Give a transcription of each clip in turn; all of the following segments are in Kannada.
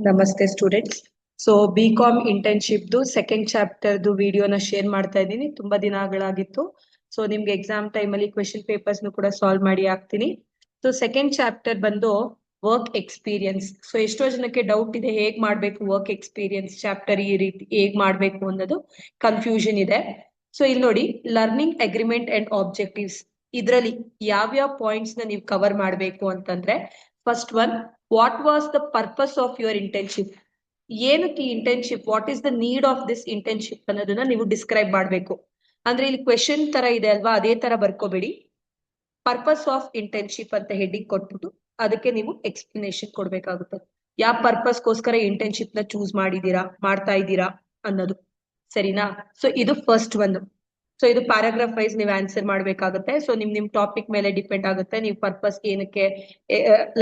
ನಮಸ್ತೆ ಸ್ಟೂಡೆಂಟ್ಸ್. ಸೊ BCom ಇಂಟರ್ನ್ಶಿಪ್ದು ಸೆಕೆಂಡ್ ಚಾಪ್ಟರ್ದು ವಿಡಿಯೋನ ಶೇರ್ ಮಾಡ್ತಾ ಇದ್ದೀನಿ. ತುಂಬಾ ದಿನಗಳಾಗಿತ್ತು. ಸೊ ನಿಮ್ಗೆ ಎಕ್ಸಾಮ್ ಟೈಮಲ್ಲಿ ಕ್ವೆಶನ್ ಪೇಪರ್ಸ್ನು ಕೂಡ ಸಾಲ್ವ್ ಮಾಡಿ ಹಾಕ್ತೀನಿ. ಸೊ ಸೆಕೆಂಡ್ ಚಾಪ್ಟರ್ ಬಂದು ವರ್ಕ್ ಎಕ್ಸ್ಪೀರಿಯನ್ಸ್. ಸೊ ಎಷ್ಟೋ ಜನಕ್ಕೆ ಡೌಟ್ ಇದೆ, ಹೇಗ್ ಮಾಡ್ಬೇಕು ವರ್ಕ್ ಎಕ್ಸ್ಪೀರಿಯನ್ಸ್ ಚಾಪ್ಟರ್, ಈ ರೀತಿ ಹೇಗ್ ಮಾಡ್ಬೇಕು ಅನ್ನೋದು ಕನ್ಫ್ಯೂಷನ್ ಇದೆ. ಸೊ ಇಲ್ಲಿ ನೋಡಿ, ಲರ್ನಿಂಗ್ ಅಗ್ರಿಮೆಂಟ್ ಅಂಡ್ ಆಬ್ಜೆಕ್ಟಿವ್ಸ್, ಇದರಲ್ಲಿ ಯಾವ್ಯಾವ ಪಾಯಿಂಟ್ಸ್ ನ ನೀವು ಕವರ್ ಮಾಡ್ಬೇಕು ಅಂತಂದ್ರೆ, first one, what was the purpose of your internship? ಏನಕ್ಕೆ internship, what is the need of this internship ಅನ್ನೋದನ್ನ ನೀವು ಡಿಸ್ಕ್ರೈಬ್ ಮಾಡ್ಬೇಕು. ಅಂದ್ರೆ ಇಲ್ಲಿ ಕ್ವೆಶನ್ ತರ ಇದೆ ಅಲ್ವಾ, ಅದೇ ತರ ಬರ್ಕೋಬೇಡಿ. ಪರ್ಪಸ್ ಆಫ್ ಇಂಟರ್ನ್ಶಿಪ್ ಅಂತ ಹೆಡ್ಡಿಂಗ್ ಕೊಟ್ಬಿಟ್ಟು ಅದಕ್ಕೆ ನೀವು ಎಕ್ಸ್ಪ್ಲನೇಷನ್ ಕೊಡ್ಬೇಕಾಗುತ್ತೆ. ಯಾವ ಪರ್ಪಸ್ಗೋಸ್ಕರ ಇಂಟರ್ನ್ಶಿಪ್ ನ ಚೂಸ್ ಮಾಡ್ತಾ ಇದ್ದೀರಾ ಅನ್ನೋದು. ಸರಿನಾ? ಸೊ ಇದು ಫಸ್ಟ್ ಒಂದು. ಸೊ ಇದು ಪ್ಯಾರಾಗ್ರಾಫ್ ವೈಸ್ ನೀವು ಆನ್ಸರ್ ಮಾಡ್ಬೇಕಾಗುತ್ತೆ. ಸೊ ನಿಮ್ ಟಾಪಿಕ್ ಮೇಲೆ ಡಿಪೆಂಡ್ ಆಗುತ್ತೆ, ನೀವು ಪರ್ಪಸ್ ಏನಕ್ಕೆ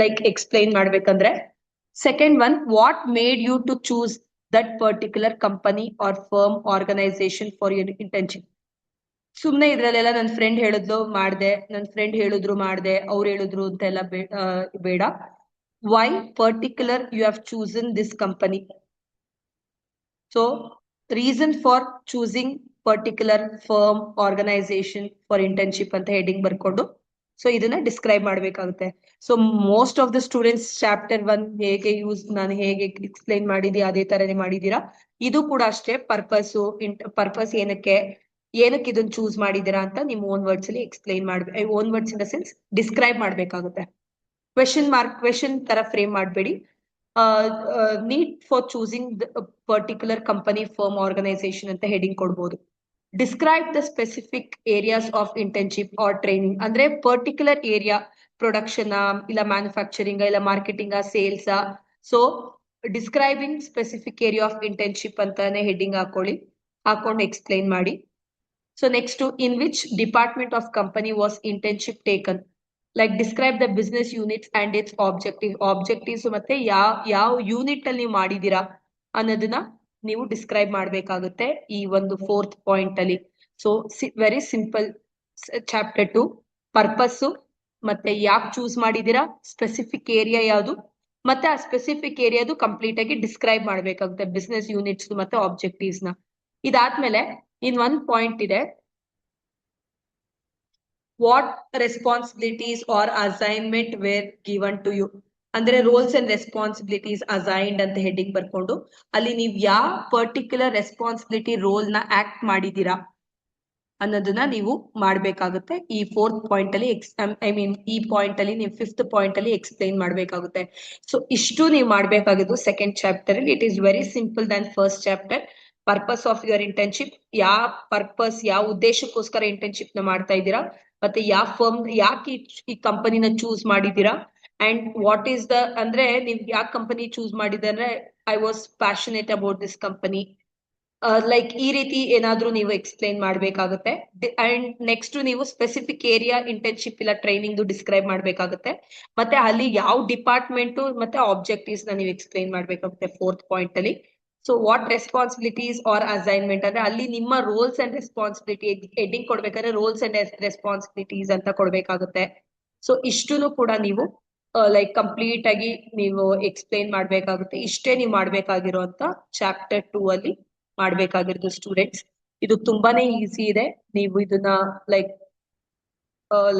ಲೈಕ್ ಎಕ್ಸ್ಪ್ಲೈನ್ ಮಾಡ್ಬೇಕಂದ್ರೆ. Second one, what made you to choose that particular company or firm organisation for your internship? ಸುಮ್ನೆ ಇದ್ರಲ್ಲೆಲ್ಲ ನನ್ನ ಫ್ರೆಂಡ್ ಹೇಳಿದ್ಲು ಮಾಡ್ದೆ, ನನ್ನ ಫ್ರೆಂಡ್ ಹೇಳಿದ್ರು ಮಾಡ್ದೆ, ಅವ್ರು ಹೇಳಿದ್ರು ಅಂತೆಲ್ಲ ಬೇಡ. Why particular you have chosen this company? So reason for choosing particular firm organisation for internship ಅಂತ ಹೆಡಿಂಗ್ ಬರ್ಕೊಂಡು ಸೊ ಇದನ್ನ ಡಿಸ್ಕ್ರೈಬ್ ಮಾಡ್ಬೇಕಾಗುತ್ತೆ. So most of the students chapter 1 ಹೇಗೆ ನಾನು ಹೇಗೆ ಎಕ್ಸ್ಪ್ಲೈನ್ ಮಾಡಿದೀನಿ ಅದೇ ತರನೇ ಮಾಡಿದೀರಾ. ಇದು ಕೂಡ ಅಷ್ಟೇ, ಪರ್ಪಸ್ ಏನಕ್ಕೆ ಇದನ್ನ ಚೂಸ್ ಮಾಡಿದೀರಾ ಅಂತ ನಿಮ್ಮ ಓನ್ ವರ್ಡ್ಸ್ ಅಲ್ಲಿ ಎಕ್ಸ್ಪ್ಲೈನ್ ಮಾಡ್ಬೇಕು. Own words in the sense describe ಮಾಡ್ಬೇಕಾಗುತ್ತೆ. ಕ್ವೆಶನ್ ತರ ಫ್ರೇಮ್ ಮಾಡಬೇಡಿ. Need for choosing particular company, firm, organisation ಅಂತ ಹೆಡಿಂಗ್ ಕೊಡ್ಬೋದು. Describe the specific areas of internship or training, ಅಂದ್ರೆ ಪರ್ಟಿಕ್ಯುಲರ್ ಏರಿಯಾ, ಪ್ರೊಡಕ್ಷನ್ ಇಲ್ಲ ಮ್ಯಾನುಫ್ಯಾಕ್ಚರಿಂಗ್ ಇಲ್ಲ marketing sales. So describing specific area of internship ಅಂತಾನೆ ಹೆಡಿಂಗ್ ಹಾಕೊಂಡು ಎಕ್ಸ್ಪ್ಲೈನ್ ಮಾಡಿ. So next, in which department of company was internship taken? Like describe the business units and it's objectives ಮತ್ತೆ ಯಾವ ಯೂನಿಟ್ ಅಲ್ಲಿ ನೀವು ಮಾಡಿದೀರಾ ಅನ್ನೋದನ್ನ ನೀವು ಡಿಸ್ಕ್ರೈಬ್ ಮಾಡ್ಬೇಕಾಗುತ್ತೆ ಈ ಒಂದು 4th ಪಾಯಿಂಟ್ ಅಲ್ಲಿ. So very simple. Chapter 2 purpose ಮತ್ತೆ ಯಾಕೆ ಚೂಸ್ ಮಾಡಿದೀರಾ, ಸ್ಪೆಸಿಫಿಕ್ ಏರಿಯಾ ಯಾವುದು, ಮತ್ತೆ ಆ ಸ್ಪೆಸಿಫಿಕ್ ಏರಿಯಾದು ಕಂಪ್ಲೀಟ್ ಆಗಿ ಡಿಸ್ಕ್ರೈಬ್ ಮಾಡ್ಬೇಕಾಗುತ್ತೆ, ಬಿಸ್ನೆಸ್ ಯೂನಿಟ್ಸ್ ಮತ್ತೆ ಆಬ್ಜೆಕ್ಟಿವ್ಸ್ ನ. ಇದಾದ್ಮೇಲೆ ಇನ್ ಒಂದ್ ಪಾಯಿಂಟ್ ಇದೆ, what responsibilities R assignment were given to you? ಅಂದ್ರೆ ರೋಲ್ಸ್ ಅಂಡ್ ರೆಸ್ಪಾನ್ಸಿಬಿಲಿಟೀಸ್ ಅಸೈನ್ಡ್ ಅಂತ ಹೆಡಿಂಗ್ ಬರ್ಕೊಂಡು ಅಲ್ಲಿ ನೀವು ಯಾವ ಪರ್ಟಿಕ್ಯುಲರ್ ರೆಸ್ಪಾನ್ಸಿಬಿಲಿಟಿ ರೋಲ್ ನ ಆಕ್ಟ್ ಮಾಡಿದೀರಾ ಅನ್ನೋದನ್ನ ನೀವು ಮಾಡ್ಬೇಕಾಗುತ್ತೆ. ಈ 4th ಪಾಯಿಂಟ್ ಅಲ್ಲಿ ಈ ಪಾಯಿಂಟ್ ಅಲ್ಲಿ ನೀವು 5th ಪಾಯಿಂಟ್ ಅಲ್ಲಿ ಎಕ್ಸ್ಪ್ಲೈನ್ ಮಾಡ್ಬೇಕಾಗುತ್ತೆ. ಸೊ ಇಷ್ಟು ನೀವು ಮಾಡ್ಬೇಕಾಗಿದ್ದು ಸೆಕೆಂಡ್ ಚಾಪ್ಟರ್ ಅಲ್ಲಿ. It is very simple than first chapter. Purpose of your internship, ಯಾವ ಉದ್ದೇಶಕ್ಕೋಸ್ಕರ ಇಂಟರ್ನ್ಶಿಪ್ ನ ಮಾಡ್ತಾ ಇದ್ದೀರಾ, ಮತ್ತೆ ಯಾವ ಫರ್ಮ್, ಯಾಕೆ ಈ ಕಂಪನಿನ ಚೂಸ್ ಮಾಡಿದೀರಾ, ಅಂಡ್ ವಾಟ್ ಈಸ್ ದ, ಅಂದ್ರೆ ನೀವ್ ಯಾವ ಕಂಪನಿ ಚೂಸ್ ಮಾಡಿದ್ರೆ I was passionate about this company, like ಈ ರೀತಿ ಏನಾದ್ರೂ ನೀವು ಎಕ್ಸ್ಪ್ಲೈನ್ ಮಾಡ್ಬೇಕಾಗುತ್ತೆ. ಅಂಡ್ ನೆಕ್ಸ್ಟ್ ನೀವು ಸ್ಪೆಸಿಫಿಕ್ ಏರಿಯಾ ಇಂಟರ್ನ್ಶಿಪ್ ಇಲ್ಲ ಟ್ರೈನಿಂಗ್ ಡಿಸ್ಕ್ರೈಬ್ ಮಾಡ್ಬೇಕಾಗುತ್ತೆ. ಮತ್ತೆ ಅಲ್ಲಿ ಯಾವ ಡಿಪಾರ್ಟ್ಮೆಂಟ್ ಮತ್ತೆ ಆಬ್ಜೆಕ್ಟಿವ್ಸ್ ನ ನೀವು ಎಕ್ಸ್ಪ್ಲೈನ್ ಮಾಡ್ಬೇಕಾಗುತ್ತೆ 4th ಪಾಯಿಂಟ್ ಅಲ್ಲಿ. So what responsibilities R assignment, ಅಂದ್ರೆ ಅಲ್ಲಿ ನಿಮ್ಮ ರೋಲ್ಸ್ ಅಂಡ್ ರೆಸ್ಪಾನ್ಸಿಬಿಲಿಟಿ ಹೆಡ್ಡಿಂಗ್ ಕೊಡ್ಬೇಕಾದ್ರೆ ರೋಲ್ಸ್ ಅಂಡ್ ರೆಸ್ಪಾನ್ಸಿಬಿಲಿಟೀಸ್ ಅಂತ ಕೊಡ್ಬೇಕಾಗುತ್ತೆ. ಸೊ ಇಷ್ಟನ್ನು ಕೂಡ ನೀವು ಲೈಕ್ ಕಂಪ್ಲೀಟ್ ಆಗಿ ನೀವು ಎಕ್ಸ್ಪ್ಲೈನ್ ಮಾಡ್ಬೇಕಾಗುತ್ತೆ. ಇಷ್ಟೇ ನೀವು ಮಾಡ್ಬೇಕಾಗಿರುವಂತ ಚಾಪ್ಟರ್ 2 ಅಲ್ಲಿ ಮಾಡ್ಬೇಕಾಗಿರೋದು ಸ್ಟೂಡೆಂಟ್ಸ್. ಇದು ತುಂಬಾನೇ ಈಸಿ ಇದೆ. ನೀವು ಇದನ್ನ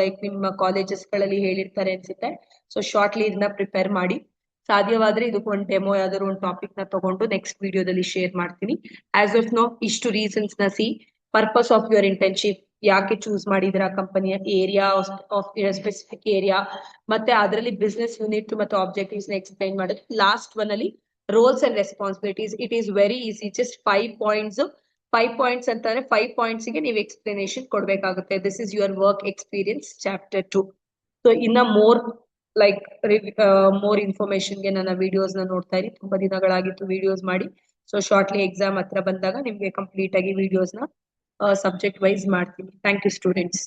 ಲೈಕ್ ನಿಮ್ಮ ಕಾಲೇಜಸ್ ಗಳಲ್ಲಿ ಹೇಳಿರ್ತಾರೆ ಅನ್ಸುತ್ತೆ. ಸೊ ಶಾರ್ಟ್ಲಿ ಇದನ್ನ ಪ್ರಿಪೇರ್ ಮಾಡಿ. ಸಾಧ್ಯವಾದ್ರೆ ಇದಕ್ಕೆ ಒಂದು ಡೆಮೋ ಯಾವ್ದಾದ್ರು ಒಂದು ಟಾಪಿಕ್ ನ ತಗೊಂಡು ನೆಕ್ಸ್ಟ್ ವಿಡಿಯೋದಲ್ಲಿ ಶೇರ್ ಮಾಡ್ತೀನಿ. ಆಸ್ ಆಫ್ ನೋ ಇಷ್ಟು ರೀಸನ್ಸ್ ನ ಪರ್ಪಸ್ ಆಫ್ ಯುವರ್ ಇಂಟರ್ನ್ಶಿಪ್, ಯಾಕೆ ಚೂಸ್ ಮಾಡಿದ್ರ ಕಂಪನಿಯ ಏರಿಯಾ ಆಫ್ ಸ್ಪೆಸಿಫಿಕ್ ಏರಿಯಾ, ಮತ್ತೆ ಅದರಲ್ಲಿ ಬಿಸ್ನೆಸ್ ಯೂನಿಟ್ ಮತ್ತೆ ಆಬ್ಜೆಕ್ಟಿವ್ಸ್ ನ ಎಕ್ಸ್ಪ್ಲೈನ್ ಮಾಡೋದು. ಲಾಸ್ಟ್ ಒನ್ ಅಲ್ಲಿ roles and responsibilities. It is very easy, just 5 points ಅಂತಂದ್ರೆ 5 ಪಾಯಿಂಟ್ಸ್ ಗೆ ನೀವು ಎಕ್ಸ್ಪ್ಲನೇಷನ್ ಕೊಡ್ಬೇಕಾಗುತ್ತೆ. This is your work experience chapter 2. So ಇನ್ನ ಮೋರ್ ಇನ್ಫಾರ್ಮೇಶನ್ ಗೆ ನನ್ನ ವಿಡಿಯೋಸ್ ನ ನೋಡ್ತಾ ಇರಿ. ತುಂಬಾ ದಿನಗಳಾಗಿತ್ತು ವಿಡಿಯೋಸ್ ಮಾಡಿ. ಸೊ ಶಾರ್ಟ್ಲಿ ಎಕ್ಸಾಮ್ ಹತ್ರ ಬಂದಾಗ ನಿಮ್ಗೆ ಕಂಪ್ಲೀಟ್ ಆಗಿ ವಿಡಿಯೋಸ್ ನ ಸಬ್ಜೆಕ್ಟ್ ವೈಸ್ ಮಾಡ್ತೀನಿ. Thank you students.